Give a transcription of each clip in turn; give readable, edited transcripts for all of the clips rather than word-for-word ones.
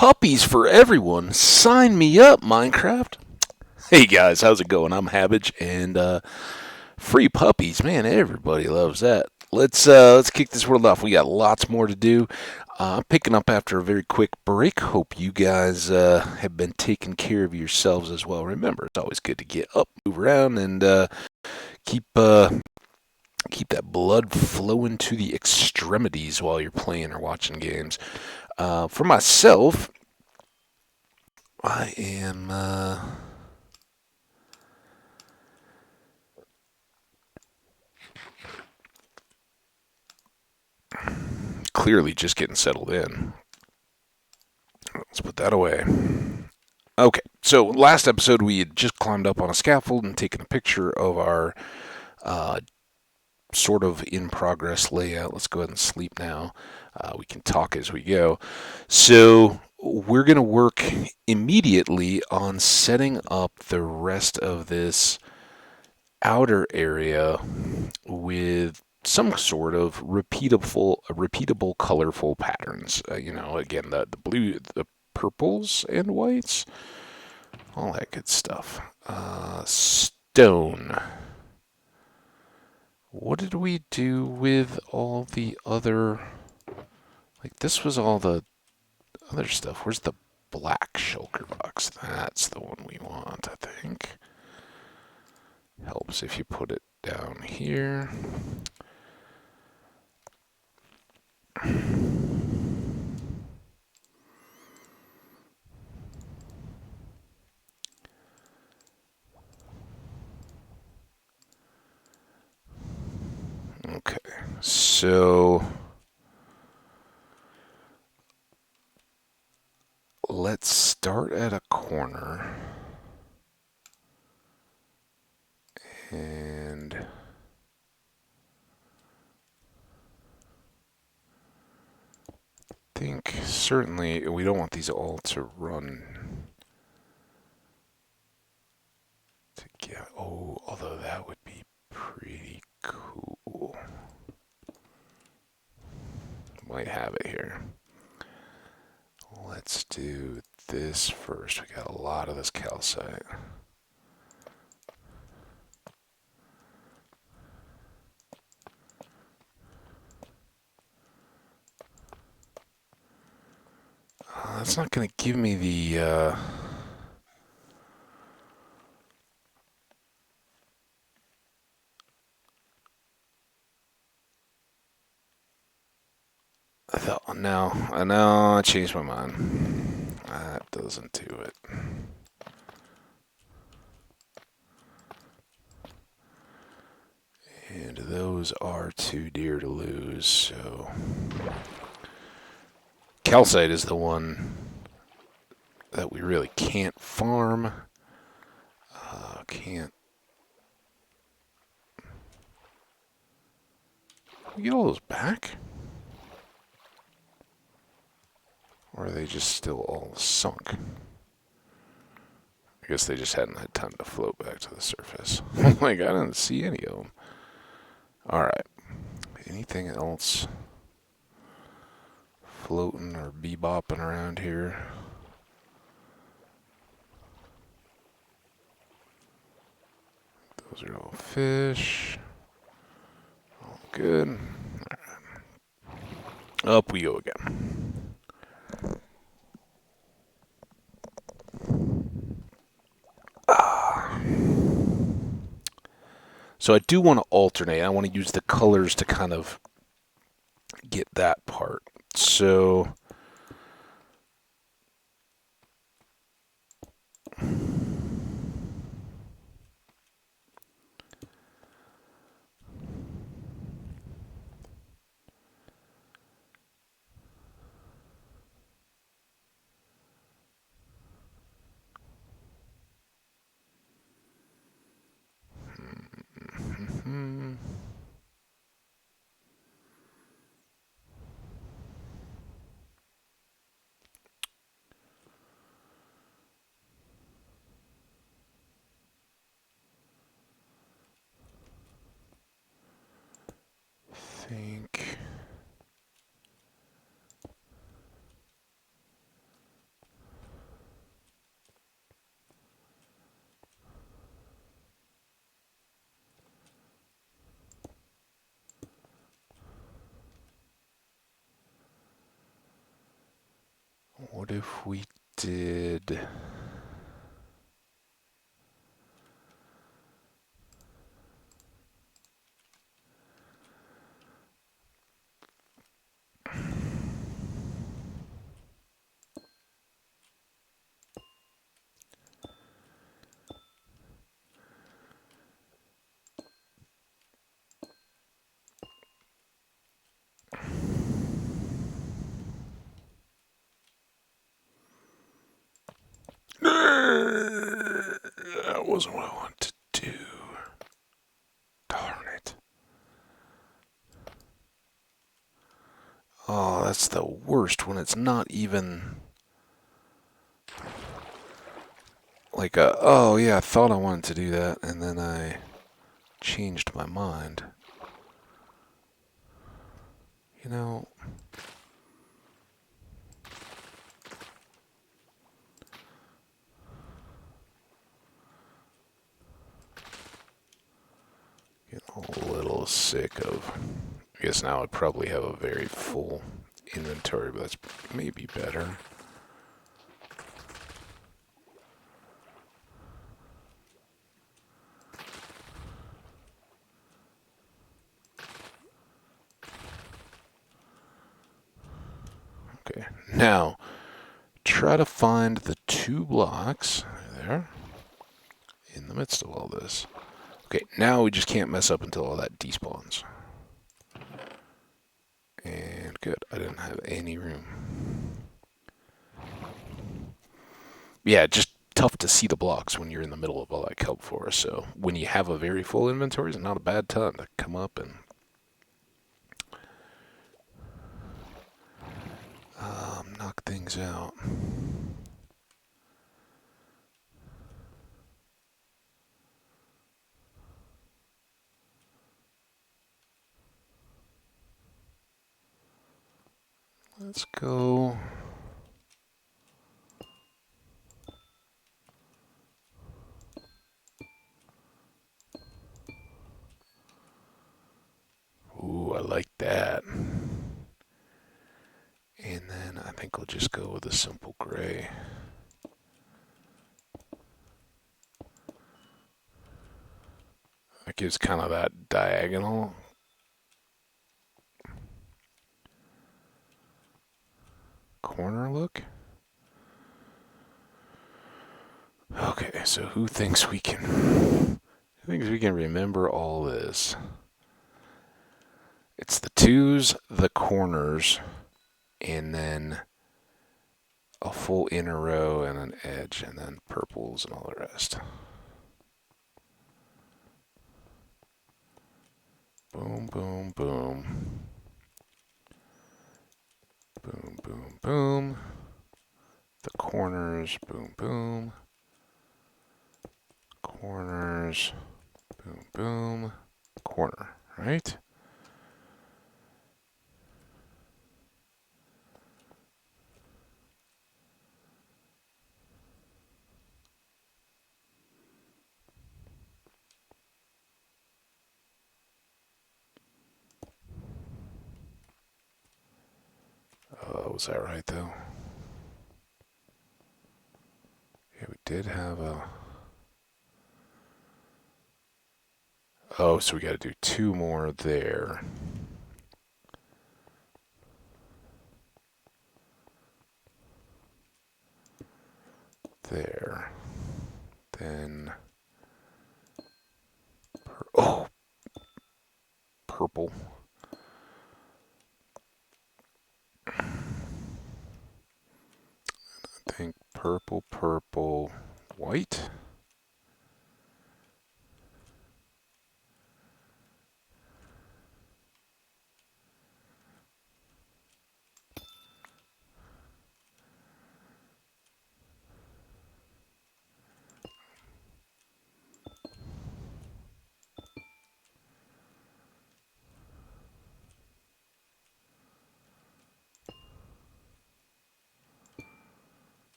puppies for everyone. Sign me up, Minecraft. Hey guys, how's it going? I'm Hambbage, and free puppies, man, everybody loves that. Let's kick this world off. We got lots more to do. Picking up after a very quick break. Hope you guys have been taking care of yourselves as well. Remember, it's always good to get up, move around, and keep keep that blood flowing to the extremities while you're playing or watching games. For myself, I am clearly just getting settled in. Let's put that away. Okay, so last episode we had just climbed up on a scaffold and taken a picture of our uh, sort of in progress layout. Let's go ahead and sleep now. We can talk as we go. So we're going to work immediately on setting up the rest of this outer area with some sort of repeatable, colorful patterns. Again, the blue, the purples and whites, all that good stuff. Stone. What did we do with all the other? Like, this was all the other stuff. Where's the black shulker box? That's the one we want, I think. Helps if you put it down here. Okay, so let's start at a corner and think certainly we don't want these all to run together. Oh, although that would be pretty cool. Might have it here. Let's do this first. We got a lot of this calcite. That's not going to give me the no, I changed my mind. That doesn't do it. And those are too dear to lose, so calcite is the one that we really can't farm. Can't. We get all those back? Or are they just still all sunk? I guess they just hadn't had time to float back to the surface. Like, I didn't see any of them. Alright. Anything else floating or bebopping around here? Those are all fish. All good. All right. Up we go again. So I do want to alternate. I want to use the colors to kind of get that part. So What if we did... That wasn't what I wanted to do. Darn it. Oh, that's the worst when it's not even like oh yeah, I thought I wanted to do that and then I changed my mind. You know, getting a little sick of... I guess now I'd probably have a very full inventory, but that's maybe better. Okay, now try to find the 2 blocks there in the midst of all this. Okay, now we just can't mess up until all that despawns. And good, I didn't have any room. Yeah, just tough to see the blocks when you're in the middle of all that kelp forest. So when you have a very full inventory, it's not a bad time to come up and knock things out. Let's go. Ooh, I like that. And then I think we'll just go with a simple gray. That gives kind of that diagonal corner look. Okay, so who thinks we can remember all this? It's the 2s, the corners, and then a full inner row and an edge, and then purples and all the rest. Boom, boom, boom. Boom, boom, boom. The corners, boom, boom. Corners, boom, boom. Corner, right? Was that right, though? Yeah, we did have a... Oh, so we got to do 2 more there. There. Then... Oh! Purple. I think purple, purple, white.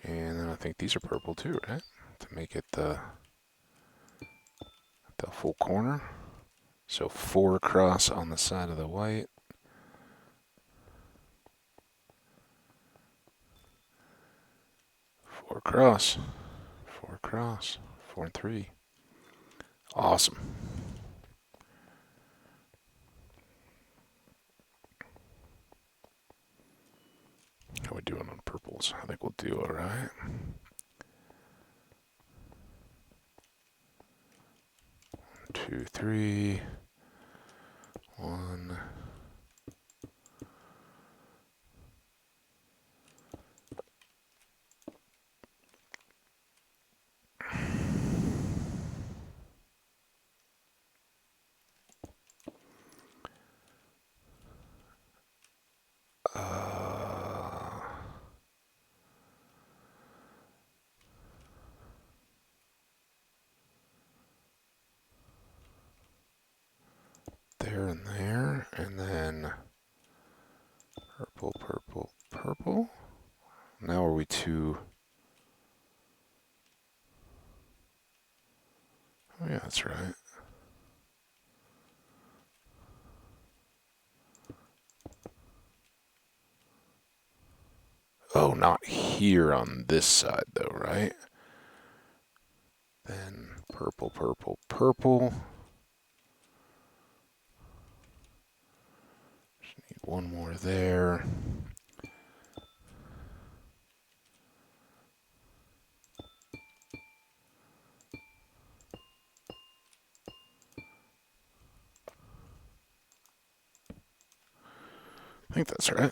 And then I think these are purple too, right? To make it the full corner. So 4 across on the side of the white. across. 4 across. 4 and 3. Awesome. How are we doing on purples? I think we'll do all right. 2, 3. 1. There and there, and then purple, purple, purple. Now are we to... Oh yeah, that's right. Oh, not here on this side though, right? Then purple, purple, purple. Just need one more there. I think that's right.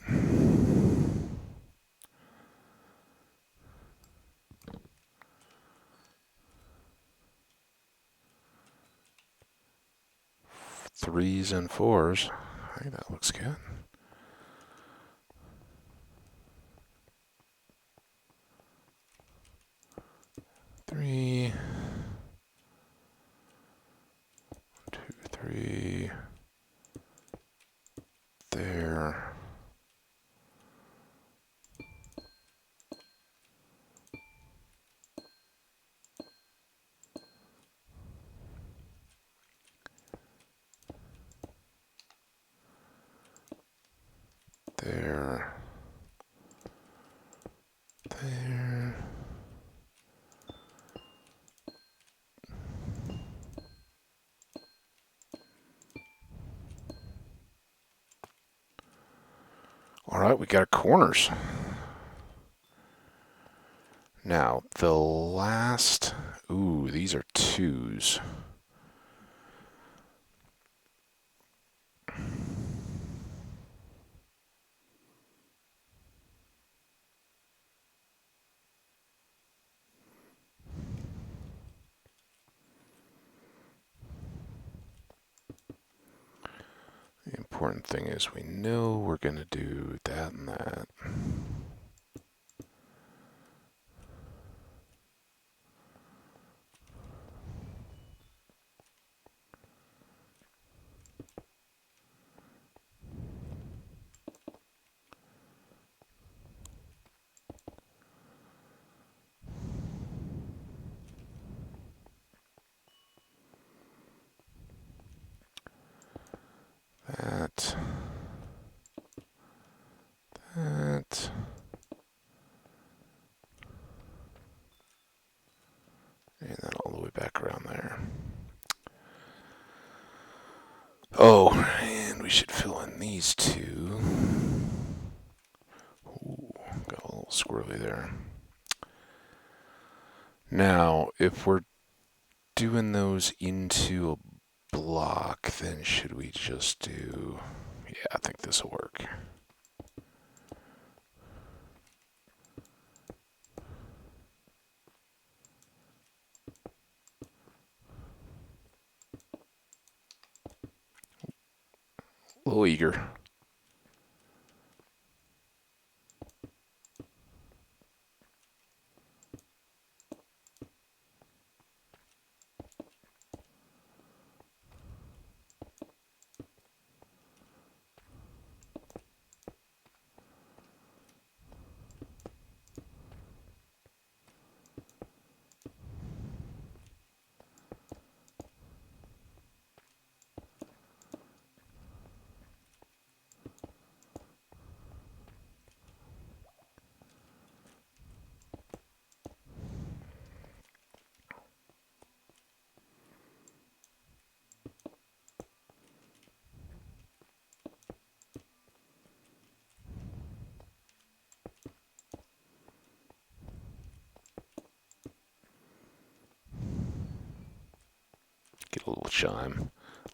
Threes and fours. I think that looks good. Three. 2, 3. There. There. There. All right, we got our corners. Now, the last... Ooh, these are twos. The important thing is we know we're going to do that and that. That. That. And then all the way back around there. Oh, and we should fill in these two. Ooh, got a little squirrely there. Now, if we're doing those into a block, then should we just do... Yeah, I think this will work. A little eager.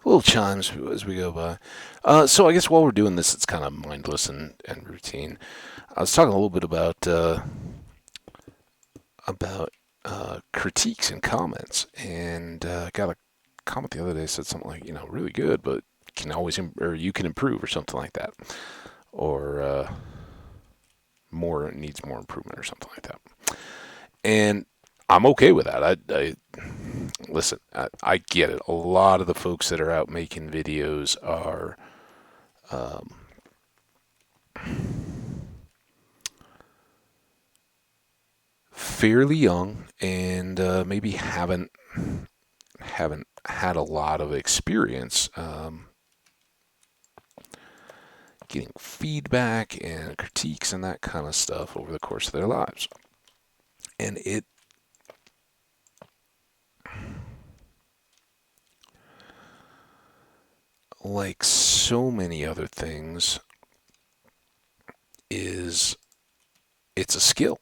little chimes as we go by. So I guess while we're doing this, it's kind of mindless and routine. I was talking a little bit about critiques and comments, and got a comment the other day that said something like, really good, but can always or you can improve or something like that, or more needs more improvement or something like that. And I'm okay with that. I listen. I get it. A lot of the folks that are out making videos are um, fairly young and maybe haven't had a lot of experience getting feedback and critiques and that kind of stuff over the course of their lives. And it like so many other things it's a skill.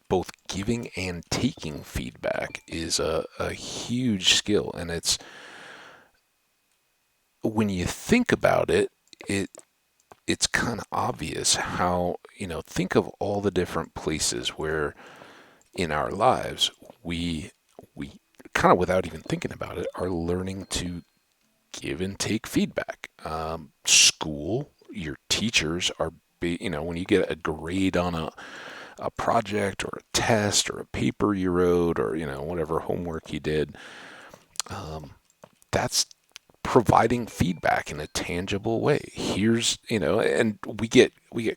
Both giving and taking feedback is a huge skill, and it's when you think about it's kind of obvious how, think of all the different places where in our lives we kind of without even thinking about it are learning to give and take feedback. School, your teachers are, when you get a grade on a project or a test or a paper you wrote or, whatever homework you did, that's providing feedback in a tangible way. Here's, and we get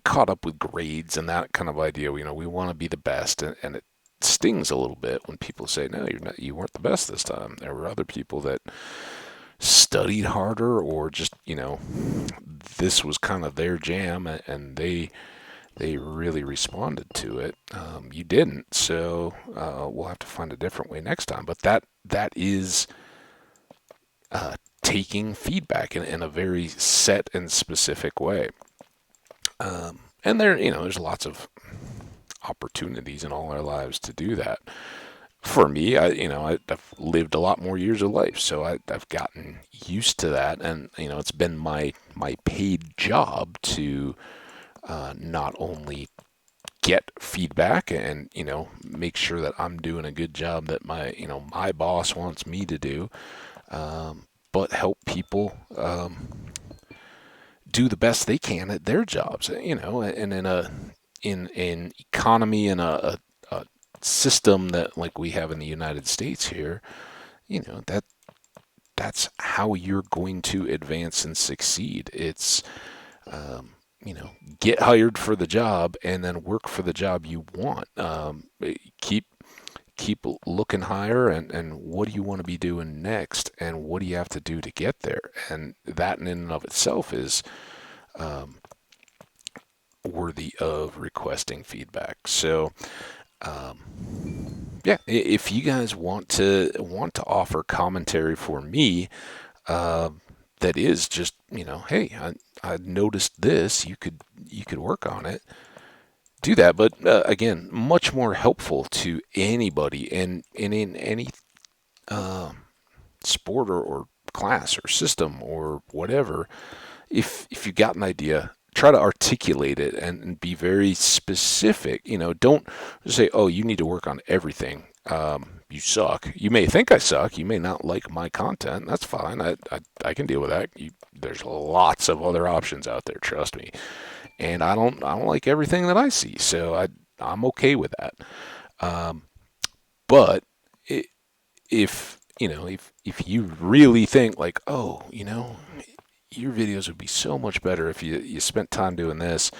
caught up with grades and that kind of idea. We want to be the best, and it stings a little bit when people say, no, you weren't the best this time. There were other people that studied harder, or just, this was kind of their jam, and they really responded to it. You didn't, so we'll have to find a different way next time. But that is taking feedback in a very set and specific way. And there's lots of opportunities in all our lives to do that. For me, I've lived a lot more years of life, so I've gotten used to that, and it's been my paid job to not only get feedback and make sure that I'm doing a good job that my boss wants me to do, but help people do the best they can at their jobs. And in an economy and a system that like we have in the United States here, that's how you're going to advance and succeed. It's get hired for the job and then work for the job you want. Keep looking higher, and what do you want to be doing next, and what do you have to do to get there? And that in and of itself is worthy of requesting feedback. So yeah, if you guys want to offer commentary for me, that is just, hey, I noticed this, you could work on it, do that. But again, much more helpful to anybody, and in any sport or class or system or whatever. If you got an idea, try to articulate it and be very specific. Don't say, oh, you need to work on everything. You suck. You may think I suck. You may not like my content. That's fine. I can deal with that. There's lots of other options out there. Trust me. And I don't like everything that I see. So I'm okay with that. But if you really think like, oh, your videos would be so much better if you spent time doing this,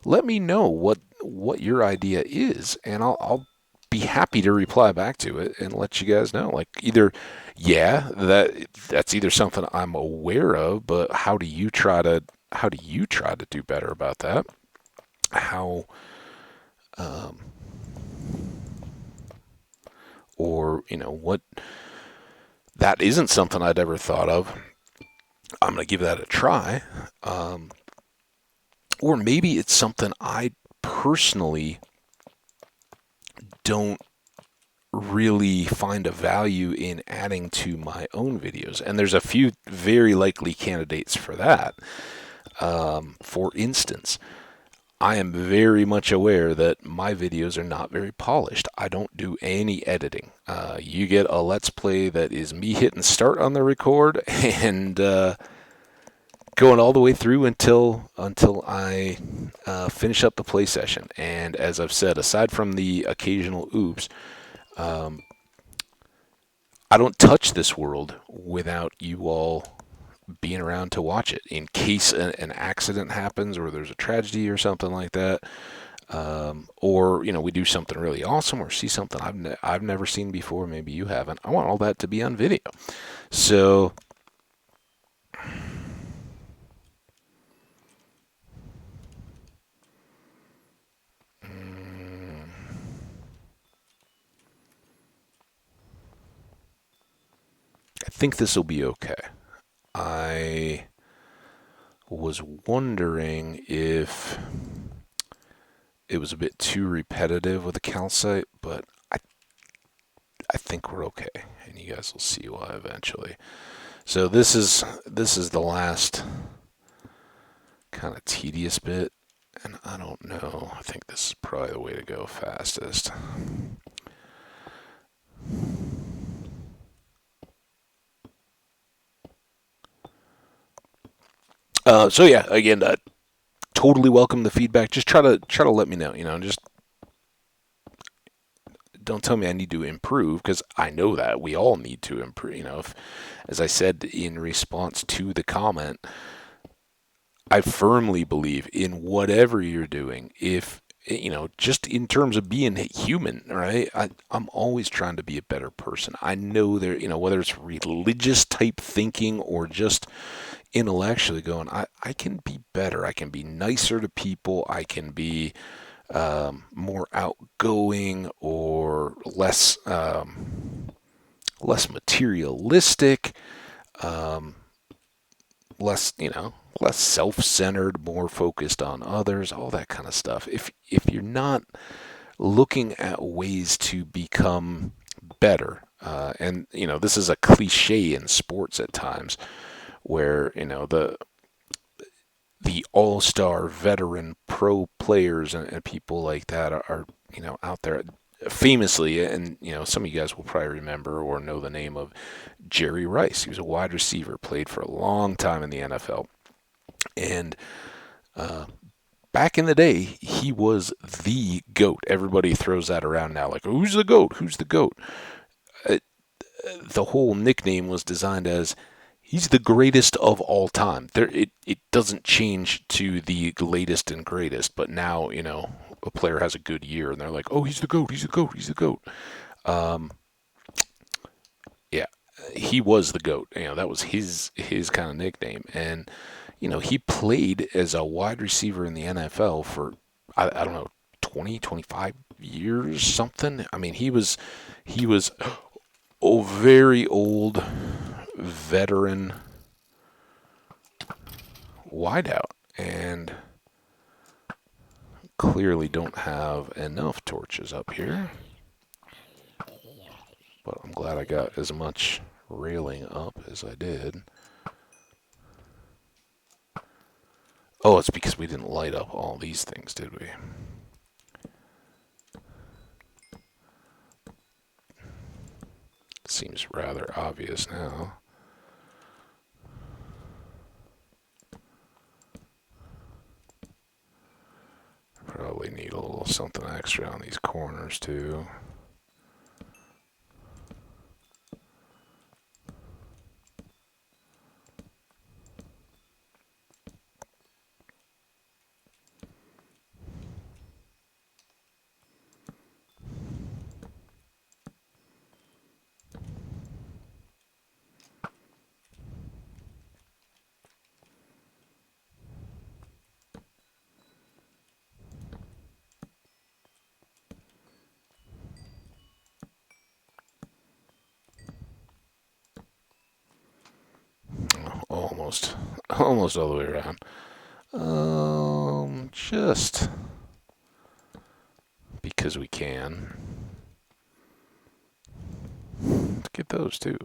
let me know what your idea is, and I'll be happy to reply back to it and let you guys know. Like, either, yeah, that's either something I'm aware of, but how do you try to do better about that? How, or what, that isn't something I'd ever thought of. I'm going to give that a try. Or maybe it's something I personally don't really find a value in adding to my own videos. And there's a few very likely candidates for that. For instance, I am very much aware that my videos are not very polished. I don't do any editing. You get a Let's Play that is me hitting start on the record and going all the way through until I finish up the play session. And as I've said, aside from the occasional oops, I don't touch this world without you all being around to watch it in case an accident happens or there's a tragedy or something like that. Or we do something really awesome or see something I've never seen before. Maybe you haven't. I want all that to be on video. So I think this will be okay. I was wondering if it was a bit too repetitive with the calcite, but I think we're okay, and you guys will see why eventually. So this is the last kind of tedious bit, and I don't know. I think this is probably the way to go fastest. So yeah, again, totally welcome the feedback. Just try to let me know. Just don't tell me I need to improve because I know that we all need to improve. If, as I said in response to the comment, I firmly believe in whatever you're doing. If just in terms of being human, right? I'm always trying to be a better person. I know there, whether it's religious type thinking or just intellectually going, I can be better. I can be nicer to people. I can be more outgoing or less materialistic, less less self-centered, more focused on others, all that kind of stuff. If you're not looking at ways to become better, and this is a cliche in sports at times, where the all-star veteran pro players and people like that are out there famously, and some of you guys will probably remember or know the name of Jerry Rice. He was a wide receiver, played for a long time in the NFL, and back in the day he was the GOAT. Everybody throws that around now, like, who's the GOAT? Who's the GOAT? The whole nickname was designed as he's the greatest of all time. It doesn't change to the latest and greatest, but now, a player has a good year and they're like, oh, he's the GOAT, he's the GOAT, he's the GOAT. Yeah, he was the GOAT. That was his kind of nickname. And, he played as a wide receiver in the NFL for, I don't know, 20, 25 years, something. I mean, he was a very old veteran wideout, and clearly don't have enough torches up here, but I'm glad I got as much railing up as I did. Oh, it's because we didn't light up all these things, did we? Seems rather obvious now. Probably need a little something extra on these corners too. Almost all the way around. Just because we can. at those too.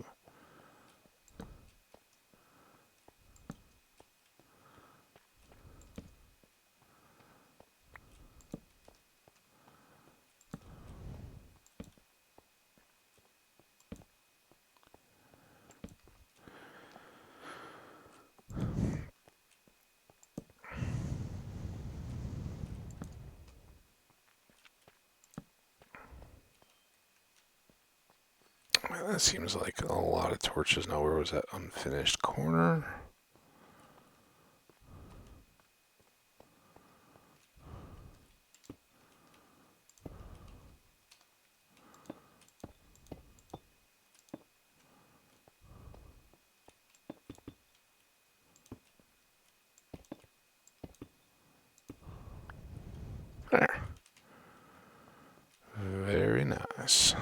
That seems like a lot of torches. Now, where was that unfinished corner? There. Very nice.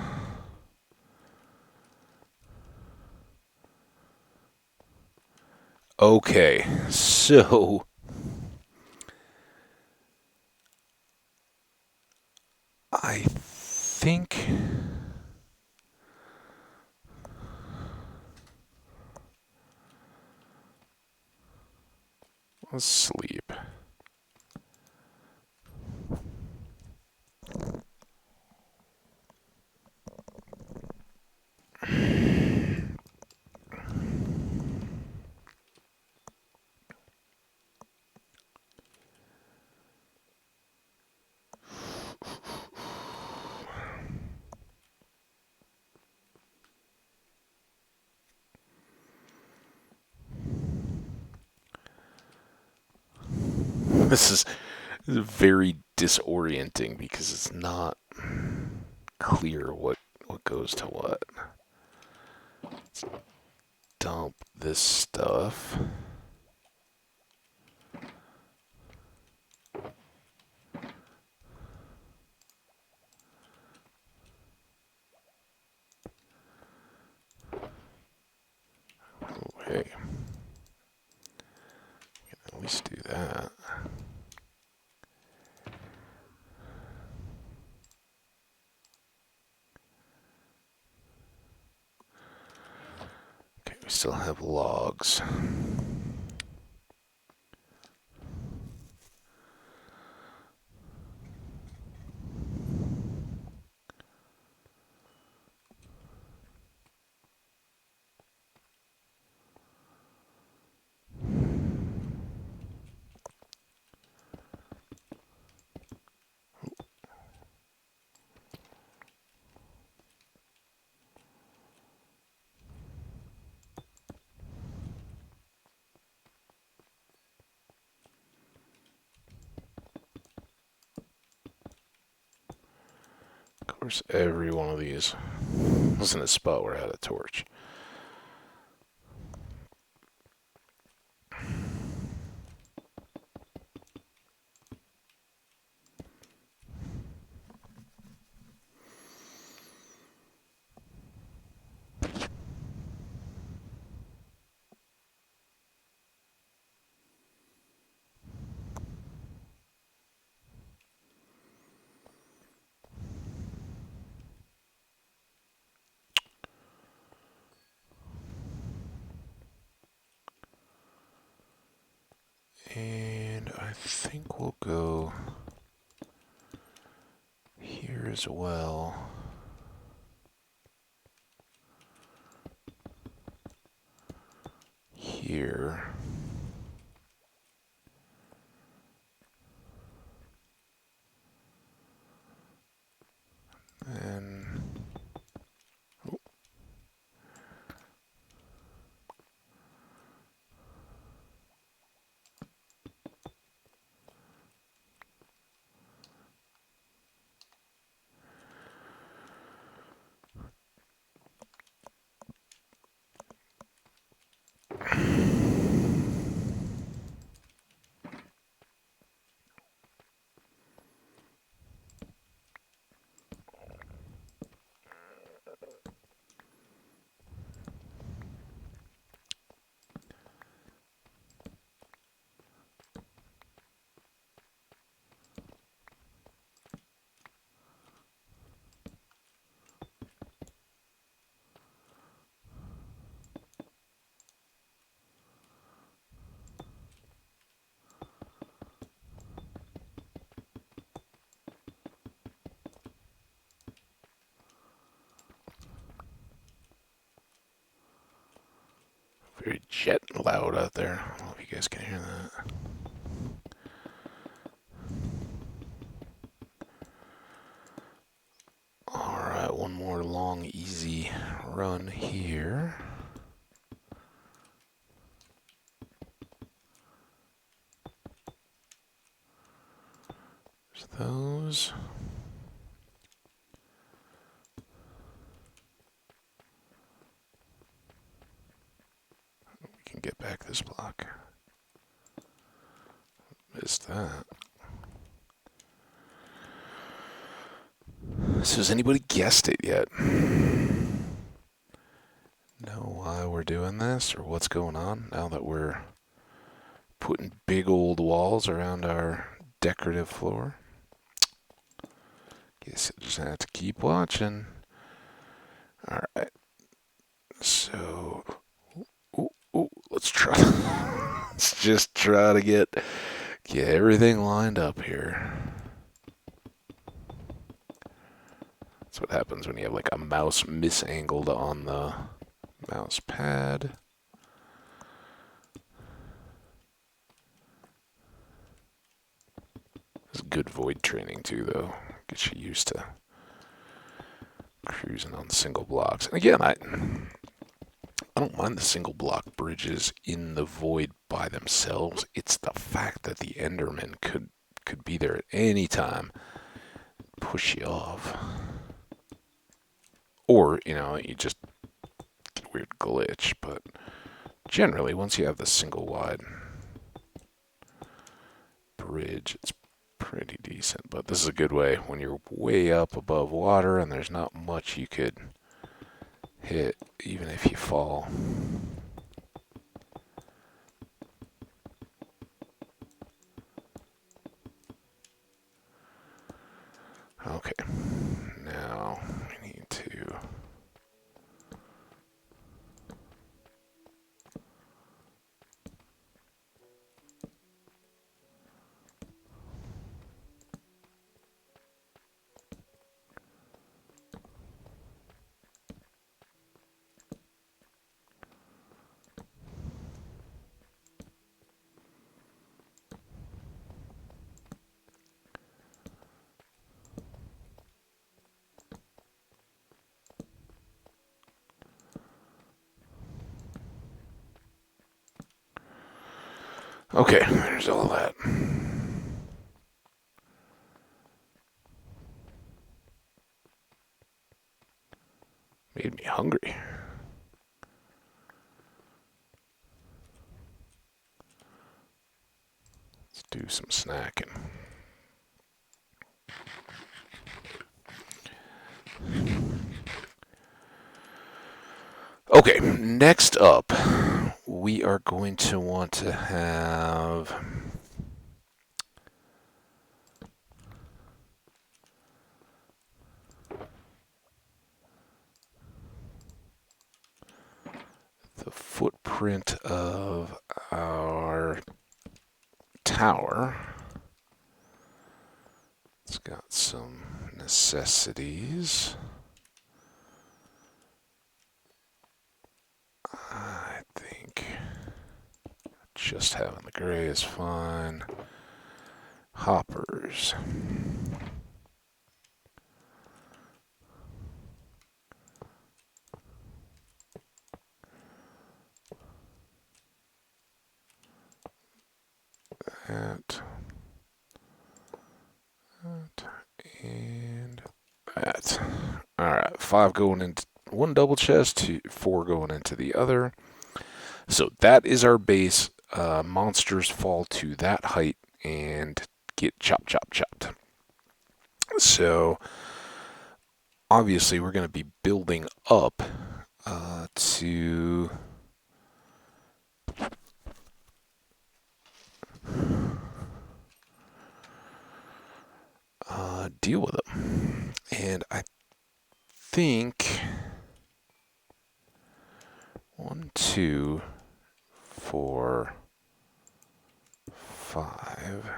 Okay, so I think let's sleep. This is very disorienting because it's not clear what goes to what. Let's dump this stuff. Okay. At least do that. Okay, we still have logs. Of course, every one of these was in a spot where I had a torch. And I think we'll go here as well. Here. And oh. Very jet loud out there. I don't know if you guys can hear that. Alright, one more long, easy run here. There's those. We can get back this block. Missed that. So has anybody guessed it yet? Know why we're doing this or what's going on now that we're putting big old walls around our decorative floor? Guess you'll just have to keep watching. Alright. So, let's try. Let's just try to get everything lined up here. That's what happens when you have like a mouse misangled on the mouse pad. It's good void training too, though. Gets you used to cruising on single blocks. And again, I don't mind the single block bridges in the void by themselves. It's the fact that the Enderman could be there at any time, push you off. Or, you just get a weird glitch. But generally, once you have the single wide bridge, it's pretty decent. But this is a good way when you're way up above water and there's not much you could hit, even if you fall. Okay, now we need to okay, there's all that. Made me hungry. Let's do some snacking. Okay, next up, we are going to want to have the footprint of our tower. It's got some necessities. I think just having the gray is fine. Hoppers. That. And that. Alright, 5 going into one double chest, 4 going into the other. So that is our base. Monsters fall to that height and get chopped. So obviously we're going to be building up to deal with them. And I think 1, 2, 4, 5.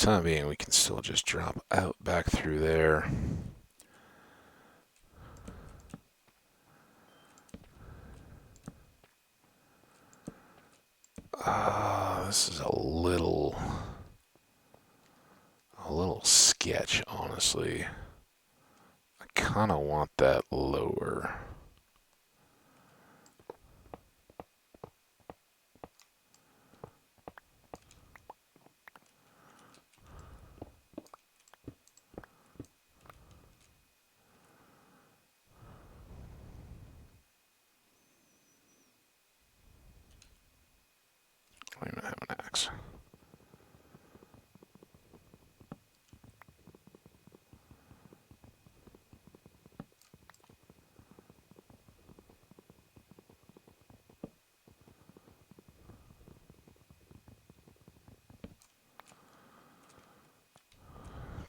time being, we can still just drop out back through there. This is a little sketch, honestly. I kind of want that lower. I don't even have an axe.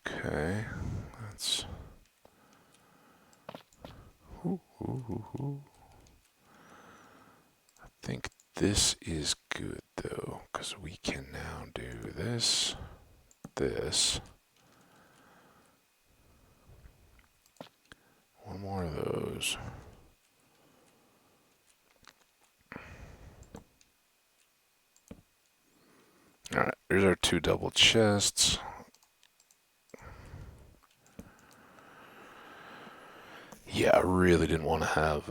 Okay, that's. I think this is good though, because we can now do this, this. One more of those. Alright, there's our 2 double chests. Yeah, I really didn't want to have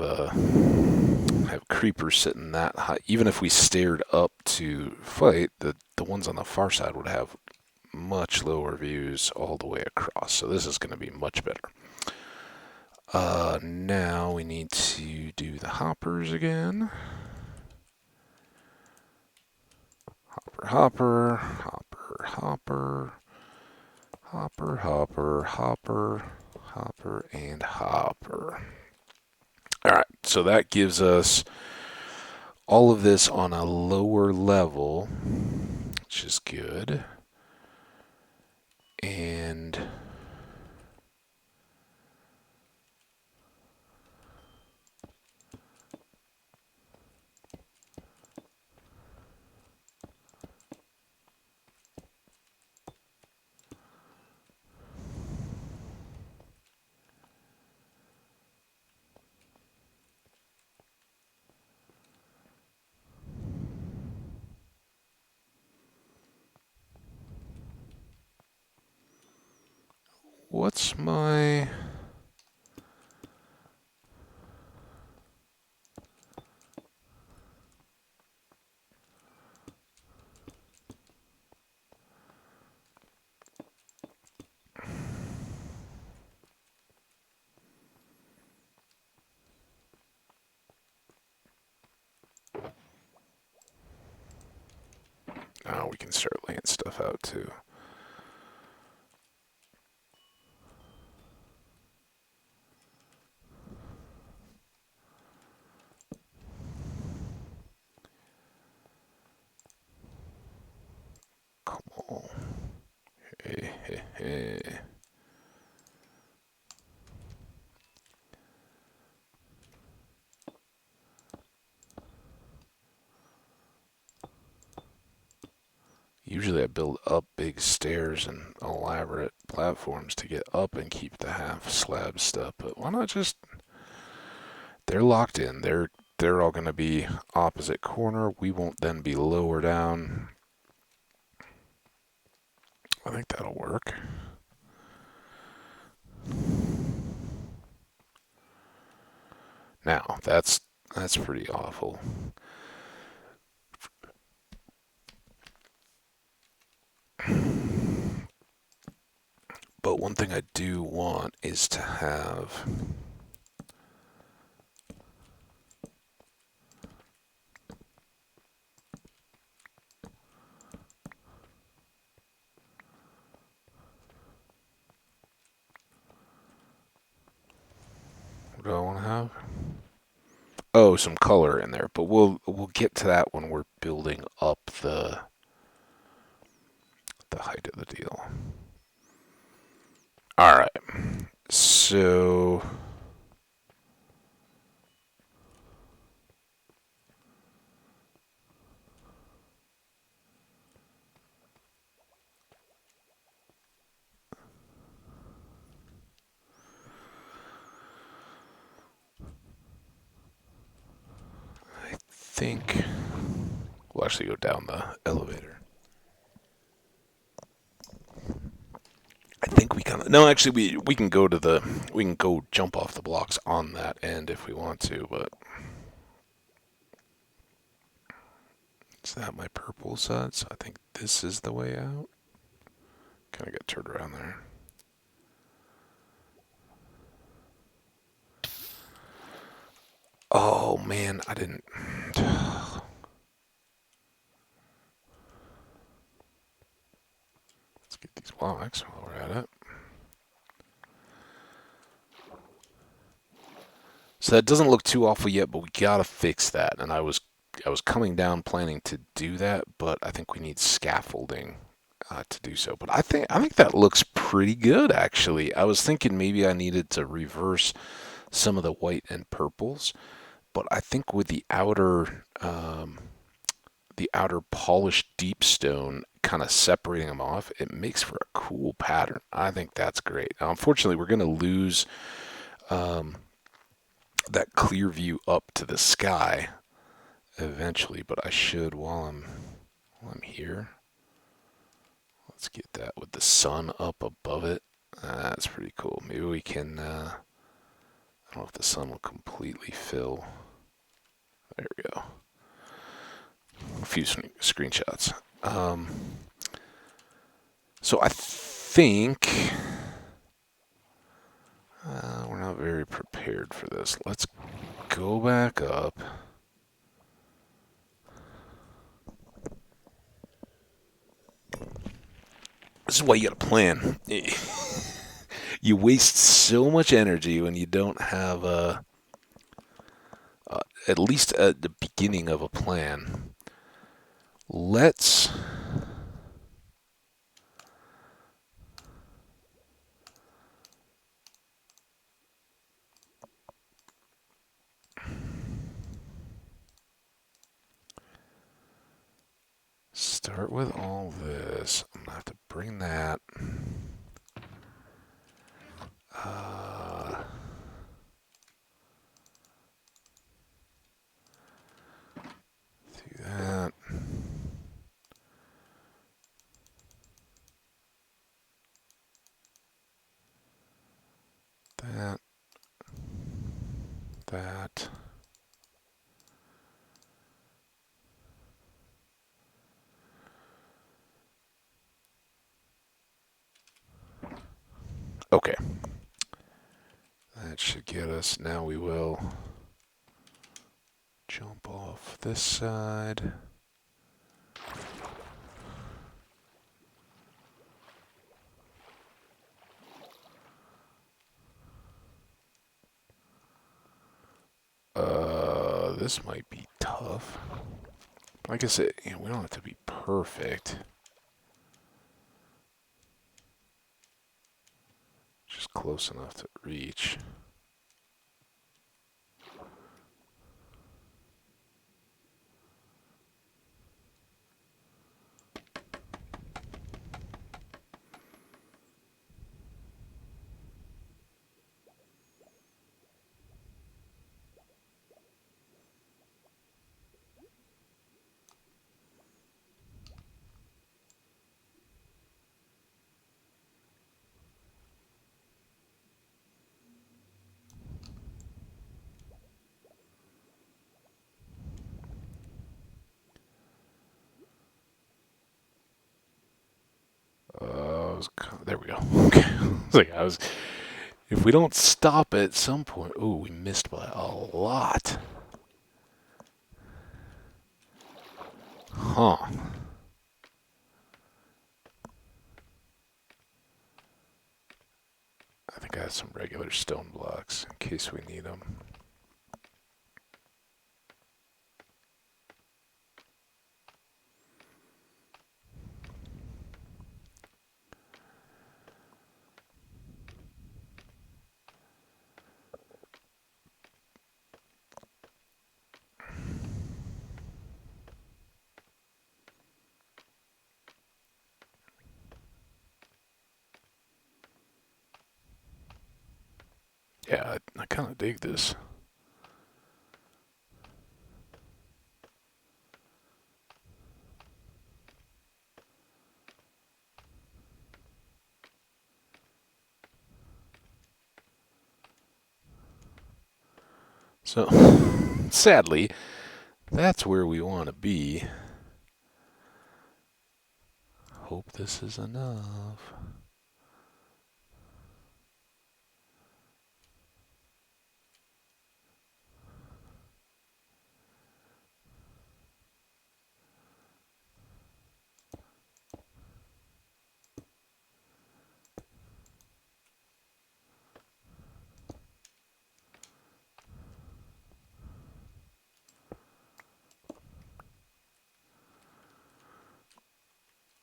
creepers sitting that high. Even if we stared up to fight, the ones on the far side would have much lower views all the way across. So this is going to be much better. Now we need to do the hoppers again. Hopper, hopper, hopper, hopper, hopper, hopper, hopper, and hopper. Alright, so that gives us all of this on a lower level, which is good. And what's my... Oh, we can start laying stuff out too. Come on. Hey, hey, hey. Usually I build up big stairs and elaborate platforms to get up and keep the half slab stuff, but why not just... They're locked in. They're all going to be opposite corner. We won't then be lower down. I think that'll work. Now, that's pretty awful. But one thing I do want is to have... What do I want to have? Oh, some color in there, but we'll get to that when we're building up the height of the deal. All right, so think we'll actually go down the elevator. I think we kind of no, actually we can go to the we can go jump off the blocks on that end if we want to, but is that my purple side? So I think this is the way out. Kind of got turned around there. Oh man, I didn't. Let's get these blocks while we're at it. So that doesn't look too awful yet, but we gotta fix that. And I was coming down planning to do that, but I think we need scaffolding to do so. But I think that looks pretty good actually. I was thinking maybe I needed to reverse some of the white and purples, but I think with the outer polished deep stone kind of separating them off, it makes for a cool pattern. I think that's great. Now, unfortunately, we're going to lose um, that clear view up to the sky eventually, but I should while I'm here. Let's get that with the sun up above it. That's pretty cool. Maybe we can. I don't know if the sun will completely fill. There we go. A few screenshots. So I think we're not very prepared for this. Let's go back up. This is why you got to plan. You waste so much energy when you don't have at least at the beginning of a plan. Let's start with all this. I'm gonna have to bring that. Do that. That. That. Okay. That should get us. Now we will jump off this side. This might be tough. Like I said, we don't have to be perfect. Just close enough to reach. There we go. Okay. If we don't stop at some point, oh, we missed by a lot. Huh. I think I have some regular stone blocks in case we need them. Yeah, I kind of dig this. So, sadly, that's where we want to be. Hope this is enough.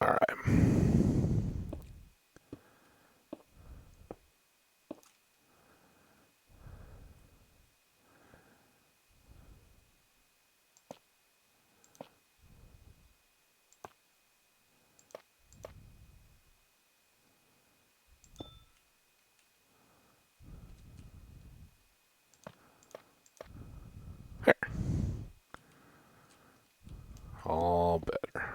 All right. There. All better.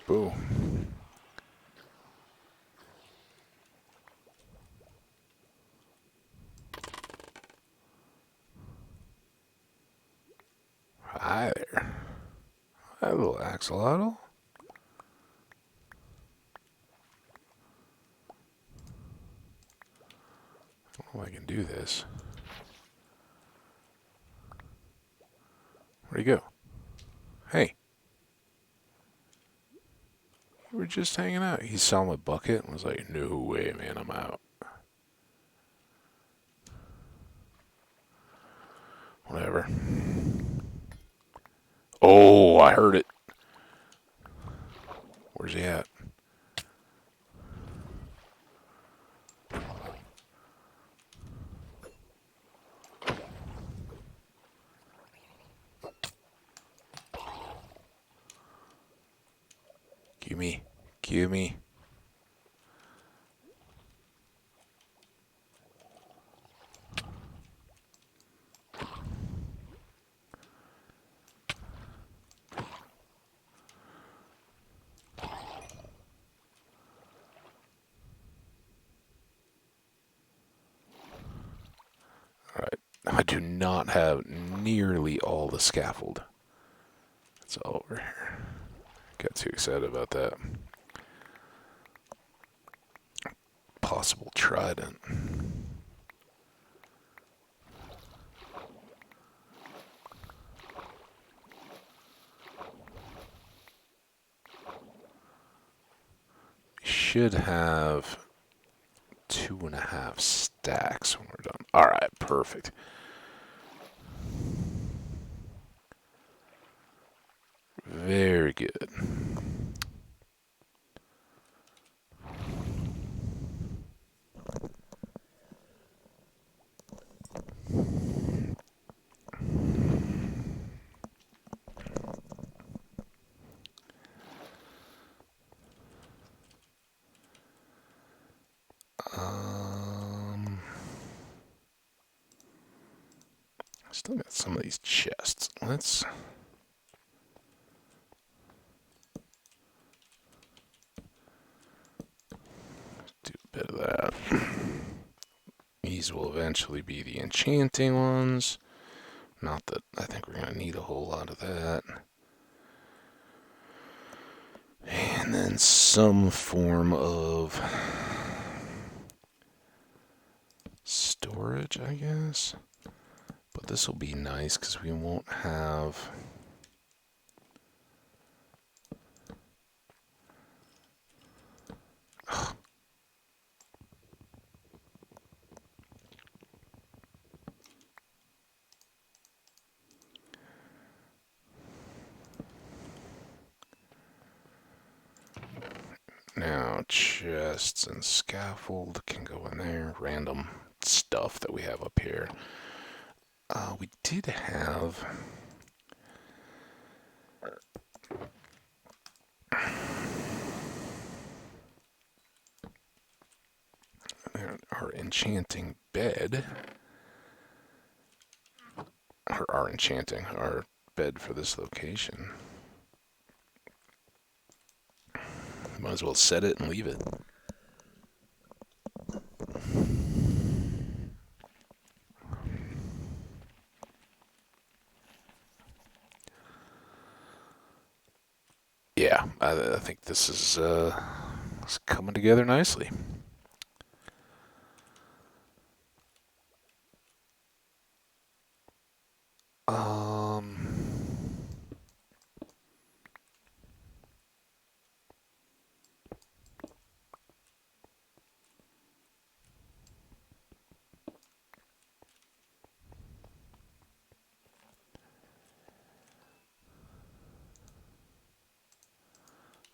Boom. Hi there. Hi, little axolotl. Oh, I can do this. Where'd he go? Hey, we were just hanging out. He saw my bucket and was like, no way, man, I'm out. Whatever. Oh, I heard it. Where's he at? Cue me. Cue me. Alright. I do not have nearly all the scaffold. It's all over here. Got too excited about that. Possible trident. Should have 2.5 stacks when we're done. Alright, perfect. Very good. Still got some of these chests. Let's do a bit of that. These will eventually be the enchanting ones. Not that I think we're going to need a whole lot of that. And then some form of storage, I guess. But this will be nice because we won't have... Now, chests and scaffold can go in there. Random stuff that we have up here. We did have... our enchanting bed. or our enchanting, our bed for this location. Might as well set it and leave it. Yeah, I think this is it's coming together nicely. Um,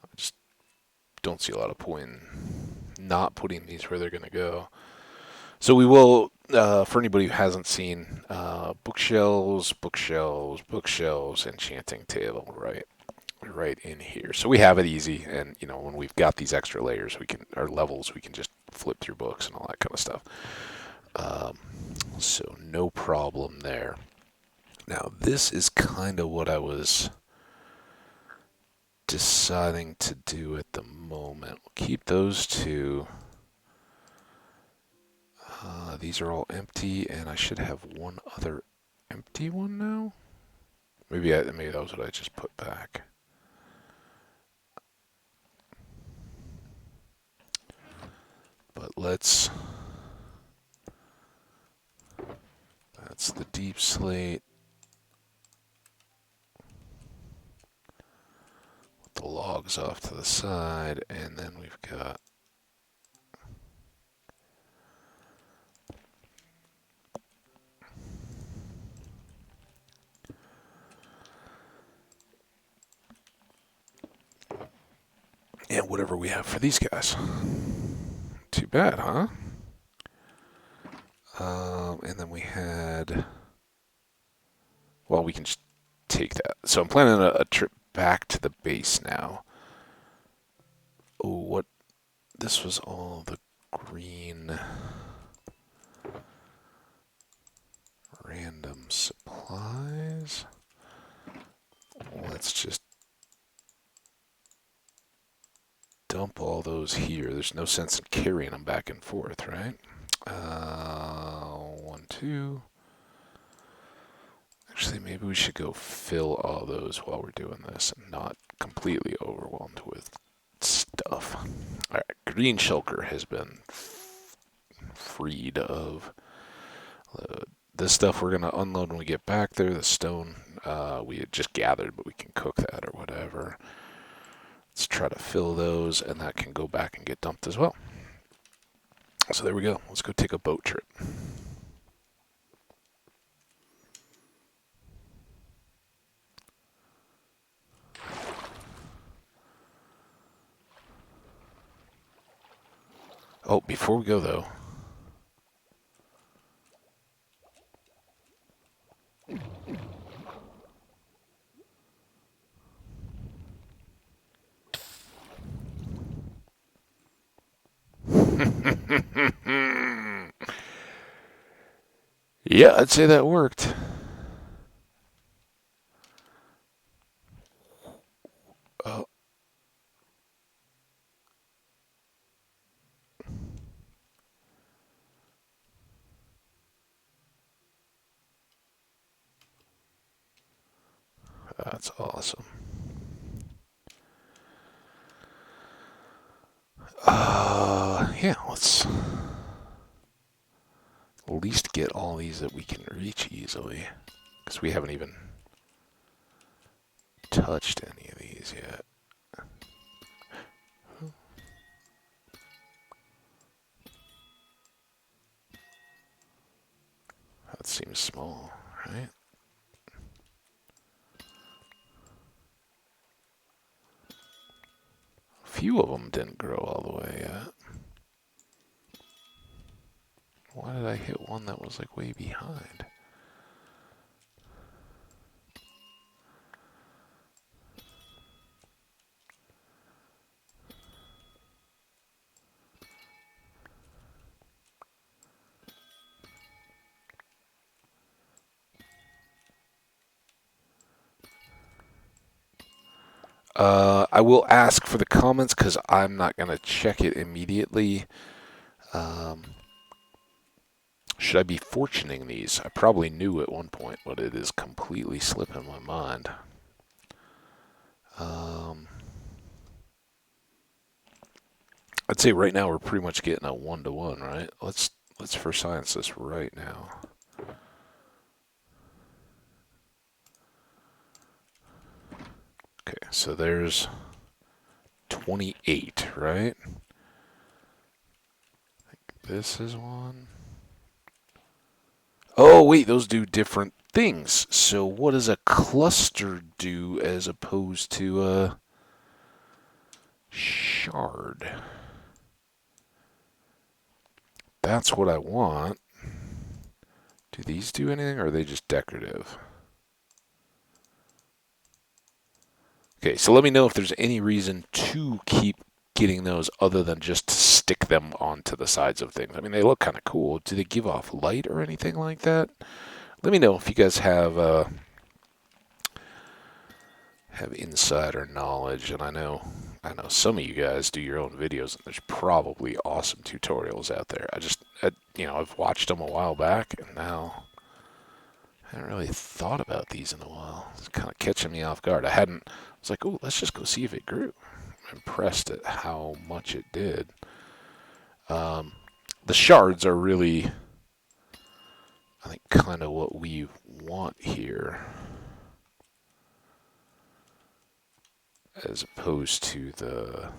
I just don't see a lot of point in not putting these where they're going to go. So we will, for anybody who hasn't seen, bookshelves, bookshelves, bookshelves, enchanting table, right in here. So we have it easy, and when we've got these extra layers, our levels, we can just flip through books and all that kind of stuff. Um, so no problem there. Now this is kind of what I was deciding to do at the moment. We'll keep those two. These are all empty, and I should have one other empty one now. Maybe that was what I just put back. But that's the deep slate. Put the logs off to the side, and then we've got whatever we have for these guys. Too bad, huh? And then we had. Well, we can just take that. So I'm planning a trip back to the base now. Oh, what? This was all the green random supplies. Let's just dump all those here. There's no sense in carrying them back and forth, right? 1, 2. Actually, maybe we should go fill all those while we're doing this and not completely overwhelmed with stuff. Alright, green shulker has been freed of this stuff we're going to unload when we get back there. The stone we had just gathered, but we can cook that or whatever. Let's try to fill those, and that can go back and get dumped as well. So there we go. Let's go take a boat trip. Oh, before we go, though. Yeah, I'd say that worked. Oh, that's awesome. Yeah, let's at least get all these that we can reach easily, because we haven't even touched any of these yet. That seems small, right? A few of them didn't grow all the way yet. Why did I hit one that was like way behind? I will ask for the comments because I'm not going to check it immediately. Um, should I be fortuning these? I probably knew at one point, but it is completely slipping my mind. I'd say right now we're pretty much getting a 1-to-1, right? Let's for science this right now. Okay, so there's 28, right? This is one. Oh, wait, those do different things. So what does a cluster do as opposed to a shard? That's what I want. Do these do anything, or are they just decorative? Okay, so let me know if there's any reason to keep getting those other than just to stick them onto the sides of things. I mean, they look kind of cool. Do they give off light or anything like that? Let me know if you guys have insider knowledge. And I know some of you guys do your own videos, and there's probably awesome tutorials out there. I've watched them a while back, and now I haven't really thought about these in a while. It's kind of catching me off guard. I was like, oh, let's just go see if it grew. I'm impressed at how much it did. The shards are really, I think, kind of what we want here, as opposed to the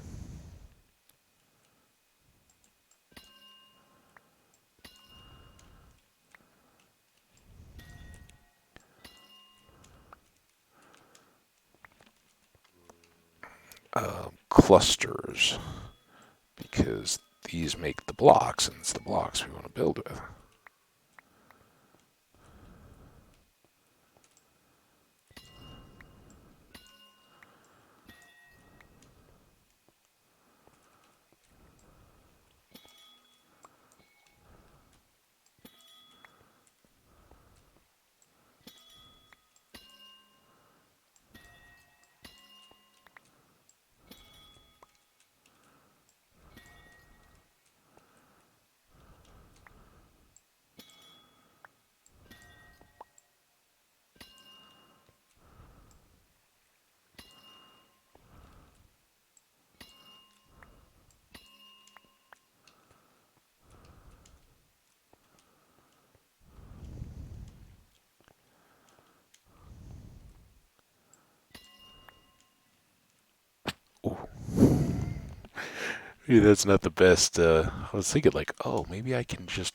clusters, because these make the blocks, and it's the blocks we want to build with. Ooh. Maybe that's not the best. I was thinking, like, oh, maybe I can just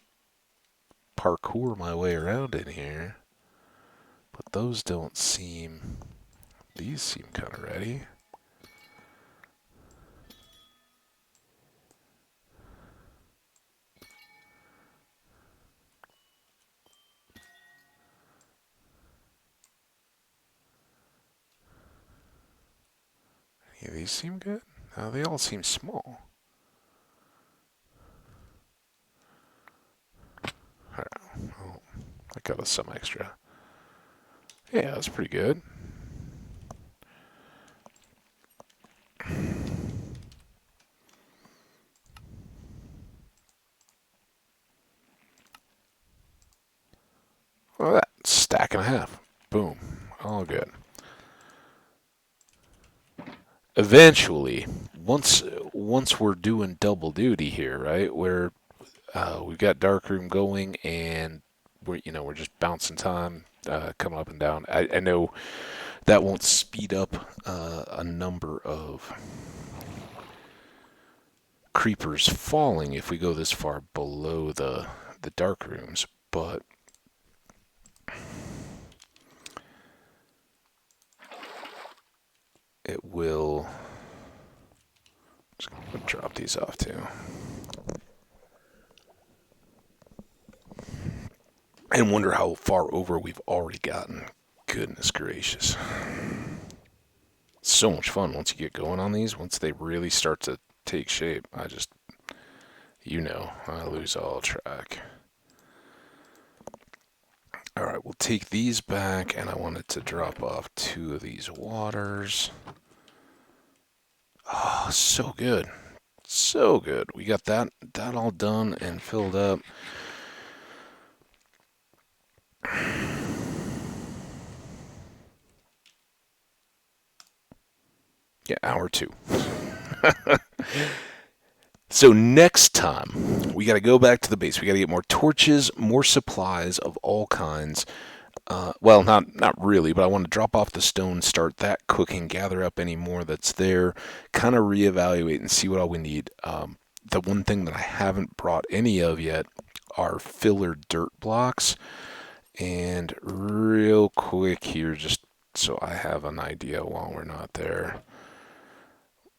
parkour my way around in here. But those don't seem. These seem kind of ready. Yeah, these seem good. They all seem small. Alright, well, I got us some extra. Yeah, that's pretty good. Well, that stack and a half. Boom. All good. Eventually, once we're doing double duty here, right? Where we've got darkroom going, and we're just bouncing time, coming up and down. I know that won't speed up a number of creepers falling if we go this far below the dark rooms, but it will. Just gonna drop these off too. And wonder how far over we've already gotten. Goodness gracious. So much fun once you get going on these. Once they really start to take shape, I lose all track. Alright, we'll take these back, and I wanted to drop off 2 of these waters. Oh, so good. So good. We got that all done and filled up. Yeah, hour two. So next time, we got to go back to the base. We got to get more torches, more supplies of all kinds. Well, not really, but I want to drop off the stone, start that cooking, gather up any more that's there, kind of reevaluate and see what all we need. The one thing that I haven't brought any of yet are filler dirt blocks. And real quick here, just so I have an idea while we're not there.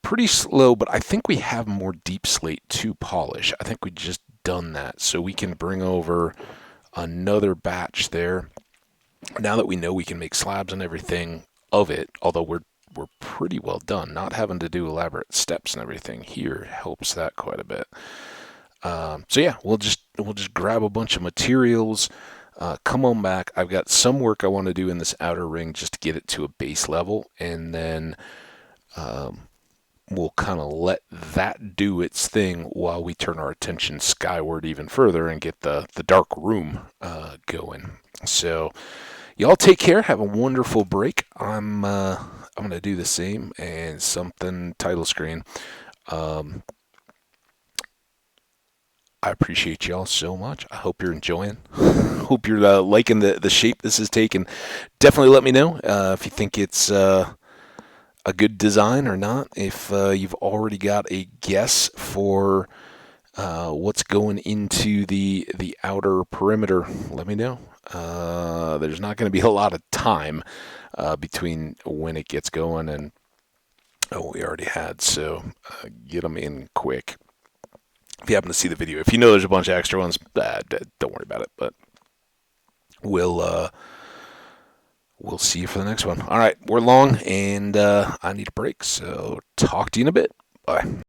Pretty slow, but I think we have more deep slate to polish. I think we just done that, so we can bring over another batch there. Now that we know we can make slabs and everything of it, although we're pretty well done. Not having to do elaborate steps and everything here helps that quite a bit. So yeah, we'll just grab a bunch of materials. Come on back. I've got some work I want to do in this outer ring just to get it to a base level, and then we'll kind of let that do its thing while we turn our attention skyward even further and get the dark room going. So y'all take care. Have a wonderful break. I'm gonna do the same and something title screen. I appreciate y'all so much. I hope you're enjoying. Hope you're liking the shape this is taking. Definitely let me know if you think it's a good design or not. If you've already got a guess for what's going into the outer perimeter, let me know. There's not going to be a lot of time between when it gets going and we already had, so get them in quick. If you happen to see the video, if you know there's a bunch of extra ones, don't worry about it. But we'll see you for the next one. All right, we're long, and I need a break, so talk to you in a bit. Bye.